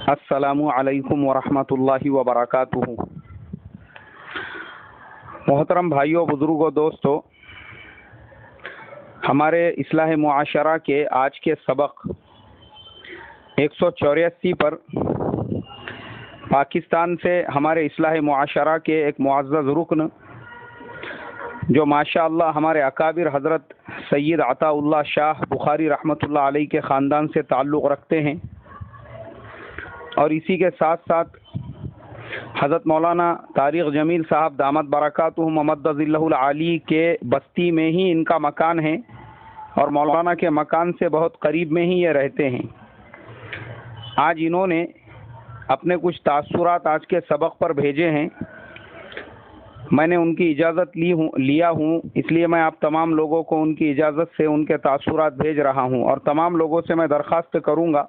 السلام علیکم ورحمۃ اللہ وبرکاتہ۔ محترم بھائیوں، بزرگوں، دوستوں، ہمارے اصلاح معاشرہ کے آج کے سبق 184 پر پاکستان سے ہمارے اصلاح معاشرہ کے ایک معزز رکن جو ماشاء اللہ ہمارے اکابر حضرت سید عطا اللہ شاہ بخاری رحمۃ اللہ علیہ کے خاندان سے تعلق رکھتے ہیں، اور اسی کے ساتھ ساتھ حضرت مولانا طارق جمیل صاحب دامت برکاتہم ومد ظلہ العالی کے بستی میں ہی ان کا مکان ہے، اور مولانا کے مکان سے بہت قریب میں ہی یہ رہتے ہیں۔ آج انہوں نے اپنے کچھ تاثرات آج کے سبق پر بھیجے ہیں، میں نے ان کی اجازت لیا ہوں، اس لیے میں آپ تمام لوگوں کو ان کی اجازت سے ان کے تاثرات بھیج رہا ہوں، اور تمام لوگوں سے میں درخواست کروں گا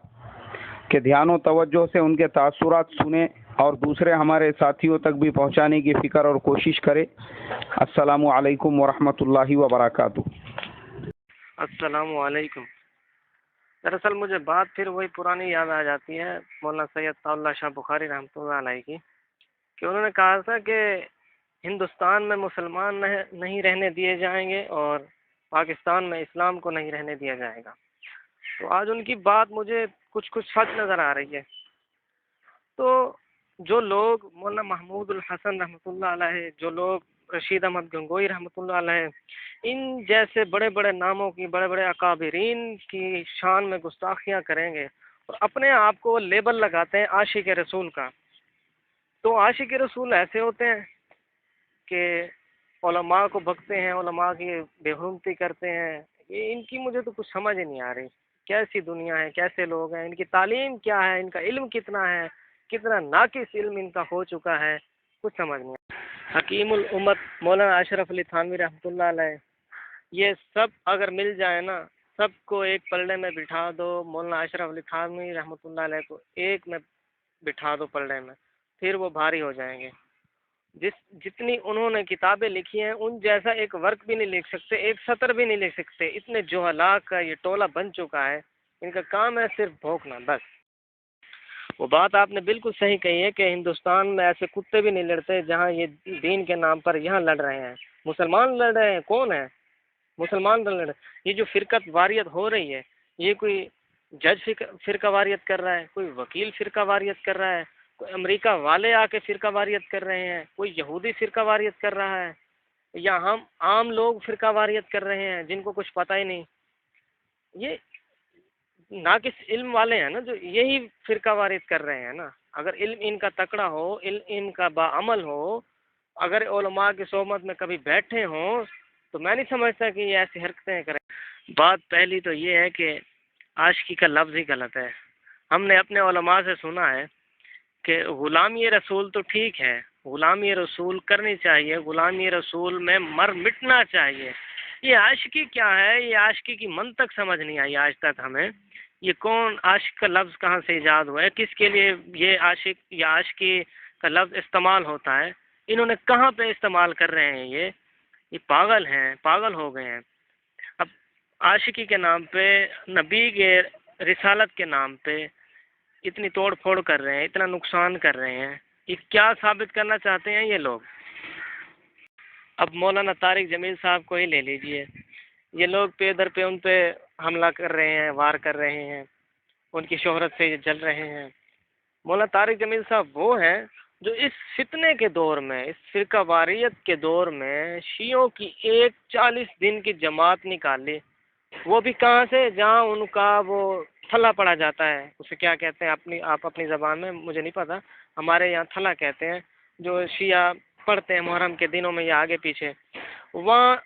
کہ دھیان و توجہ سے ان کے تاثرات سنیں اور دوسرے ہمارے ساتھیوں تک بھی پہنچانے کی فکر اور کوشش کریں۔ السلام علیکم ورحمۃ اللہ وبرکاتہ۔ السلام علیکم۔ دراصل مجھے بات پھر وہی پرانی یاد آ جاتی ہے مولانا سید عطا اللہ شاہ بخاری رحمۃ اللہ علیہ کی، کہ انہوں نے کہا تھا کہ ہندوستان میں مسلمان نہیں رہنے دیے جائیں گے اور پاکستان میں اسلام کو نہیں رہنے دیا جائے گا۔ تو آج ان کی بات مجھے کچھ سچ نظر آ رہی ہے۔ تو جو لوگ مولانا محمود الحسن رحمۃ اللہ علیہ، جو لوگ رشید احمد گنگوئی رحمۃ اللہ علیہ، ان جیسے بڑے بڑے ناموں کی، بڑے بڑے اکابرین کی شان میں گستاخیاں کریں گے اور اپنے آپ کو لیبل لگاتے ہیں عاشق رسول کا، تو عاشق رسول ایسے ہوتے ہیں کہ علماء کو بکتے ہیں، علماء کی بے حرمتی کرتے ہیں۔ یہ ان کی مجھے تو کچھ سمجھ ہی نہیں آ رہی، کیسی دنیا ہے، کیسے لوگ ہیں، ان کی تعلیم کیا ہے، ان کا علم کتنا ہے، کتنا ناقص علم ان کا ہو چکا ہے، کچھ سمجھ نہیں آ۔ حکیم الامت مولانا اشرف علی تھانوی رحمۃ اللہ علیہ، یہ سب اگر مل جائے نا، سب کو ایک پلڑے میں بٹھا دو، مولانا اشرف علی تھانوی رحمۃ اللہ علیہ کو ایک میں بٹھا دو پلڑے میں، پھر وہ بھاری ہو جائیں گے۔ جتنی انہوں نے کتابیں لکھی ہیں ان جیسا ایک ورق بھی نہیں لکھ سکتے، ایک سطر بھی نہیں لکھ سکتے۔ اتنے جہلاء کا یہ ٹولہ بن چکا ہے، ان کا کام ہے صرف بھونکنا بس۔ وہ بات آپ نے بالکل صحیح کہی ہے کہ ہندوستان میں ایسے کتے بھی نہیں لڑتے جہاں یہ دین کے نام پر یہاں لڑ رہے ہیں۔ مسلمان لڑ رہے ہیں، کون ہے مسلمان لڑ رہے ہیں؟ یہ جو فرقت واریت ہو رہی ہے، یہ کوئی جج فرقہ واریت کر رہا ہے، کوئی وکیل فرقہ واریت کر رہا ہے، کوئی امریکہ والے آ کے فرقہ واریت کر رہے ہیں، کوئی یہودی فرقہ واریت کر رہا ہے، یا ہم عام لوگ فرقہ واریت کر رہے ہیں جن کو کچھ پتہ ہی نہیں۔ یہ ناقص علم والے ہیں نا جو یہی فرقہ واریت کر رہے ہیں نا۔ اگر علم ان کا تکڑا ہو، علم ان کا باعمل ہو، اگر علماء کی صحبت میں کبھی بیٹھے ہوں، تو میں نہیں سمجھتا کہ یہ ایسی حرکتیں کریں۔ بات پہلی تو یہ ہے کہ عاشقی کا لفظ ہی غلط ہے۔ ہم نے اپنے علماء سے سنا ہے کہ غلامی رسول تو ٹھیک ہے، غلامی رسول کرنی چاہیے، غلامی رسول میں مر مٹنا چاہیے۔ یہ عاشقی کیا ہے؟ یہ عاشقی کی منطق سمجھ نہیں آئی آج تک ہمیں۔ یہ کون عاشق کا لفظ کہاں سے ایجاد ہوا ہے؟ کس کے لیے یہ عاشق یا عاشقی کا لفظ استعمال ہوتا ہے؟ انہوں نے کہاں پہ استعمال کر رہے ہیں؟ یہ پاگل ہیں، پاگل ہو گئے ہیں۔ اب عاشقی کے نام پہ، نبی کے رسالت کے نام پہ اتنی توڑ پھوڑ کر رہے ہیں، اتنا نقصان کر رہے ہیں۔ یہ کیا ثابت کرنا چاہتے ہیں یہ لوگ؟ اب مولانا طارق جمیل صاحب کو ہی لے لیجئے، یہ لوگ پہ در پہ ان پہ حملہ کر رہے ہیں، وار کر رہے ہیں، ان کی شہرت سے یہ جل رہے ہیں۔ مولانا طارق جمیل صاحب وہ ہیں جو اس فتنے کے دور میں، اس فرقہ واریت کے دور میں شیعوں کی ایک 40 دن کی جماعت نکالی، وہ بھی کہاں سے؟ جہاں ان کا وہ تھلا پڑا جاتا ہے، اسے کیا کہتے ہیں آپ اپنی زبان میں، مجھے نہیں پتہ، ہمارے یہاں تھلا کہتے ہیں، جو شیعہ پڑھتے ہیں محرم کے دنوں میں یا آگے پیچھے، وہاں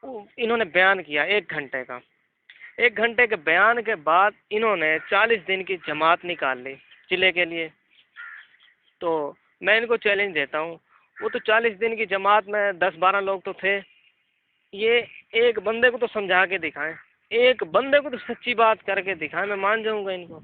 انہوں نے بیان کیا 1 گھنٹے کا۔ 1 گھنٹے کے بیان کے بعد انہوں نے 40 دن کی جماعت نکال لی چلے کے لیے۔ تو میں ان کو چیلنج دیتا ہوں، وہ تو 40 دن کی جماعت میں 10-12 لوگ تو تھے، یہ ایک بندے کو تو سمجھا کے دکھائیں، ایک بندے کو تو سچی بات کر کے دکھائیں، میں مان جاؤں گا ان کو۔